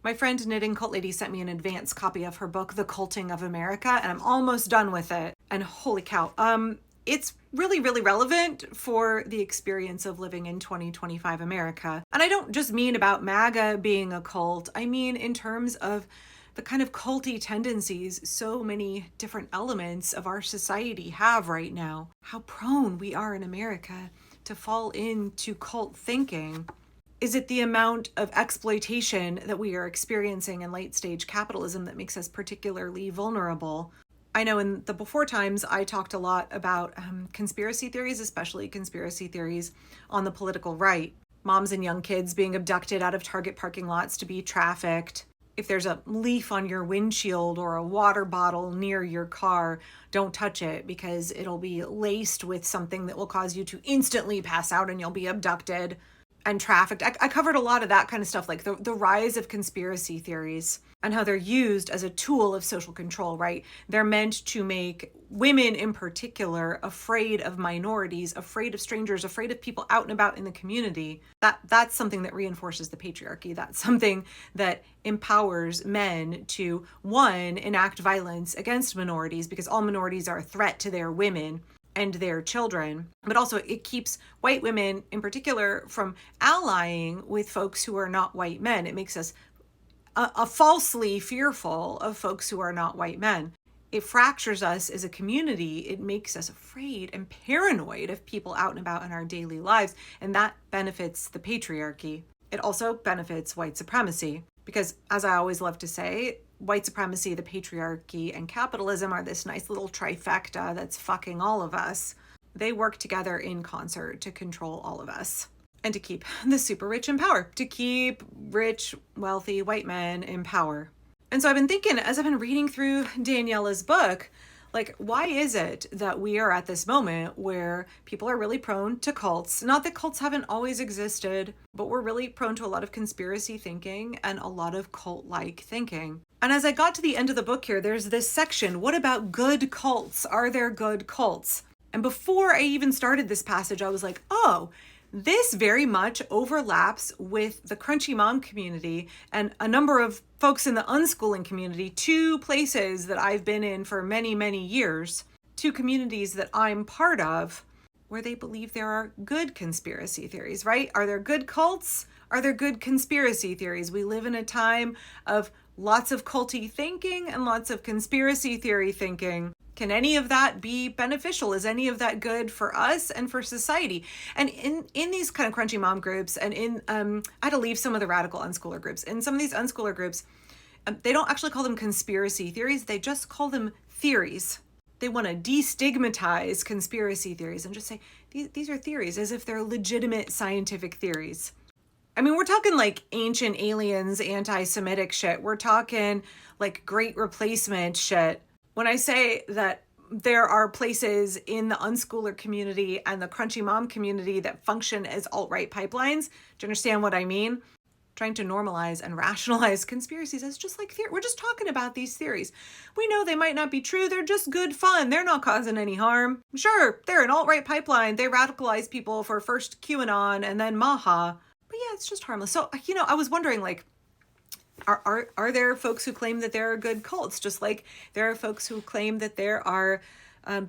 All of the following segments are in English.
My friend Knitting Cult Lady sent me an advance copy of her book, The Culting of America, and I'm almost done with it. And holy cow, it's really, really relevant for the experience of living in 2025 America. And I don't just mean about MAGA being a cult. I mean in terms of the kind of culty tendencies so many different elements of our society have right now. How prone we are in America to fall into cult thinking. Is it the amount of exploitation that we are experiencing in late stage capitalism that makes us particularly vulnerable? I know in the before times, I talked a lot about conspiracy theories, especially conspiracy theories on the political right. Moms and young kids being abducted out of Target parking lots to be trafficked. If there's a leaf on your windshield or a water bottle near your car, don't touch it because it'll be laced with something that will cause you to instantly pass out and you'll be abducted and trafficked. I covered a lot of that kind of stuff, like the rise of conspiracy theories and how they're used as a tool of social control, right? They're meant to make women in particular afraid of minorities, afraid of strangers, afraid of people out and about in the community. That's something that reinforces the patriarchy. That's something that empowers men to, one, enact violence against minorities because all minorities are a threat to their women and their children, but also it keeps white women in particular from allying with folks who are not white men. It makes us falsely fearful of folks who are not white men. It fractures us as a community. It makes us afraid and paranoid of people out and about in our daily lives, and that benefits the patriarchy. It also benefits white supremacy because, as I always love to say, white supremacy, the patriarchy, and capitalism are this nice little trifecta that's fucking all of us. They work together in concert to control all of us and to keep the super rich in power, to keep rich, wealthy white men in power. And so I've been thinking, as I've been reading through Daniela's book, like, why is it that we are at this moment where people are really prone to cults? Not that cults haven't always existed, but we're really prone to a lot of conspiracy thinking and a lot of cult-like thinking. And as I got to the end of the book here, there's this section, what about good cults? Are there good cults? And before I even started this passage, I was like, oh, this very much overlaps with the Crunchy Mom community and a number of folks in the unschooling community, two places that I've been in for many, many years, two communities that I'm part of, where they believe there are good conspiracy theories, right? Are there good cults? Are there good conspiracy theories? We live in a time of lots of culty thinking and lots of conspiracy theory thinking. Can any of that be beneficial? Is any of that good for us and for society? And in these kind of Crunchy Mom groups, and I had to leave some of the radical unschooler groups. In some of these unschooler groups, they don't actually call them conspiracy theories. They just call them theories. They want to destigmatize conspiracy theories and just say, these are theories, as if they're legitimate scientific theories. I mean, we're talking like ancient aliens, anti-Semitic shit. We're talking like Great Replacement shit. When I say that there are places in the unschooler community and the Crunchy Mom community that function as alt-right pipelines, do you understand what I mean? Trying to normalize and rationalize conspiracies as just like theory. We're just talking about these theories. We know they might not be true. They're just good fun. They're not causing any harm. Sure, they're an alt-right pipeline. They radicalize people for first QAnon and then MAHA. But yeah, it's just harmless. So, I was wondering, like, are there folks who claim that there are good cults, just like there are folks who claim that there are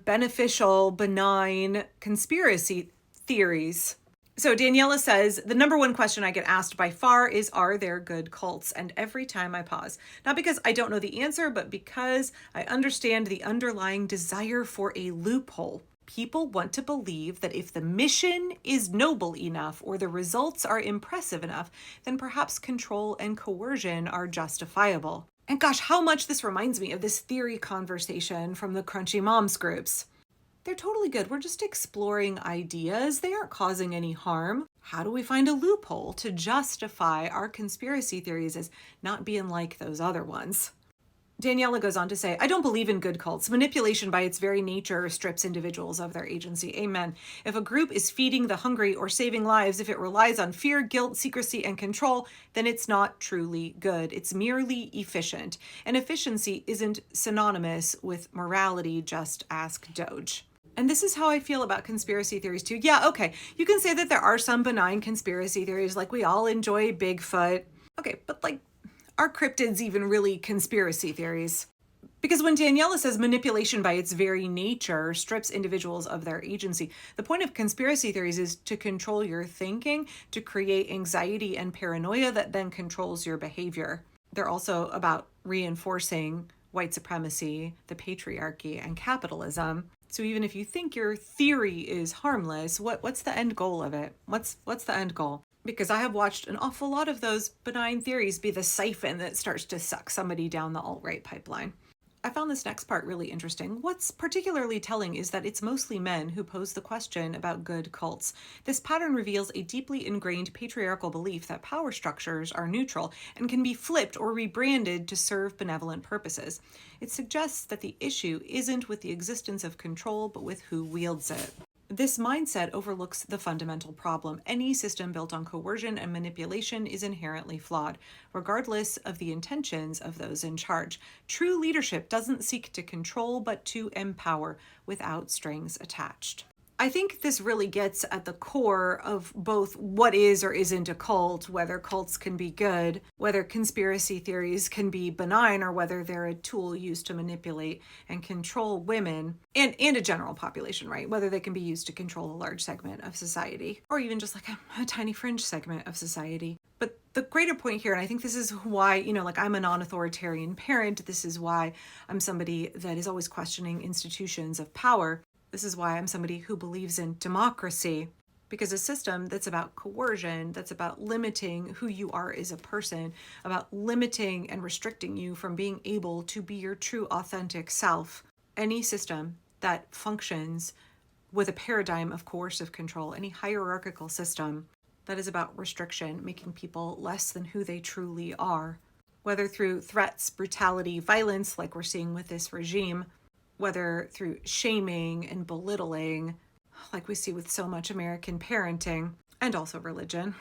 beneficial, benign conspiracy theories? So Daniela says, the number one question I get asked by far is, are there good cults? And every time I pause, not because I don't know the answer, but because I understand the underlying desire for a loophole. People want to believe that if the mission is noble enough or the results are impressive enough, then perhaps control and coercion are justifiable. And gosh, how much this reminds me of this theory conversation from the Crunchy Moms groups. They're totally good. We're just exploring ideas. They aren't causing any harm. How do we find a loophole to justify our conspiracy theories as not being like those other ones? Daniela goes on to say, I don't believe in good cults. Manipulation by its very nature strips individuals of their agency. Amen. If a group is feeding the hungry or saving lives, if it relies on fear, guilt, secrecy, and control, then it's not truly good. It's merely efficient. And efficiency isn't synonymous with morality. Just ask Doge. And this is how I feel about conspiracy theories too. Yeah, okay. You can say that there are some benign conspiracy theories, like we all enjoy Bigfoot. Okay, but like, Are cryptids even really conspiracy theories? Because when Daniela says manipulation by its very nature strips individuals of their agency, the point of conspiracy theories is to control your thinking, to create anxiety and paranoia that then controls your behavior. They're also about reinforcing white supremacy, the patriarchy, and capitalism. So even if you think your theory is harmless, what's the end goal of it? What's the end goal? Because I have watched an awful lot of those benign theories be the siphon that starts to suck somebody down the alt-right pipeline. I found this next part really interesting. What's particularly telling is that it's mostly men who pose the question about good cults. This pattern reveals a deeply ingrained patriarchal belief that power structures are neutral and can be flipped or rebranded to serve benevolent purposes. It suggests that the issue isn't with the existence of control, but with who wields it. This mindset overlooks the fundamental problem. Any system built on coercion and manipulation is inherently flawed, regardless of the intentions of those in charge. True leadership doesn't seek to control, but to empower without strings attached. I think this really gets at the core of both what is or isn't a cult, whether cults can be good, whether conspiracy theories can be benign, or whether they're a tool used to manipulate and control women and a general population, right? Whether they can be used to control a large segment of society, or even just like a tiny fringe segment of society. But the greater point here, and I think this is why, I'm a non-authoritarian parent, this is why I'm somebody that is always questioning institutions of power. This is why I'm somebody who believes in democracy, because a system that's about coercion, that's about limiting who you are as a person, about limiting and restricting you from being able to be your true authentic self, any system that functions with a paradigm of coercive control, any hierarchical system that is about restriction, making people less than who they truly are, whether through threats, brutality, violence, like we're seeing with this regime, whether through shaming and belittling, like we see with so much American parenting, and also religion,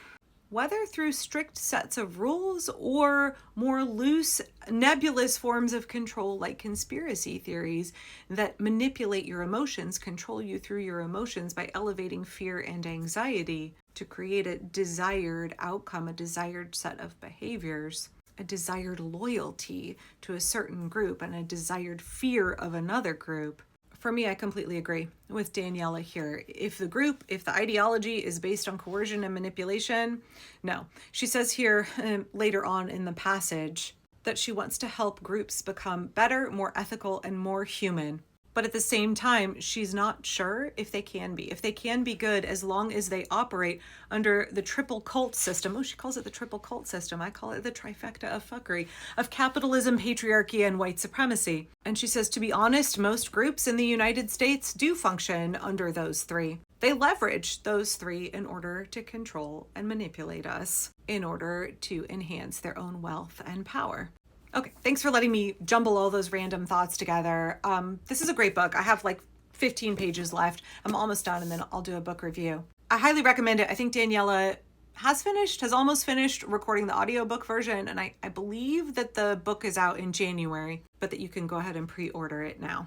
whether through strict sets of rules or more loose, nebulous forms of control like conspiracy theories that manipulate your emotions, control you through your emotions by elevating fear and anxiety to create a desired outcome, a desired set of behaviors, a desired loyalty to a certain group and a desired fear of another group. For me, I completely agree with Daniela here. If the ideology is based on coercion and manipulation, no. She says here later on in the passage that she wants to help groups become better, more ethical, and more human. But at the same time, she's not sure if they can be. If they can be good as long as they operate under the triple cult system. Oh, she calls it the triple cult system. I call it the trifecta of fuckery, of capitalism, patriarchy, and white supremacy. And she says, to be honest, most groups in the United States do function under those three. They leverage those three in order to control and manipulate us, in order to enhance their own wealth and power. Okay, thanks for letting me jumble all those random thoughts together. This is a great book. I have like 15 pages left. I'm almost done, and then I'll do a book review. I highly recommend it. I think Daniela has almost finished recording the audiobook version, and I believe that the book is out in January, but that you can go ahead and pre-order it now.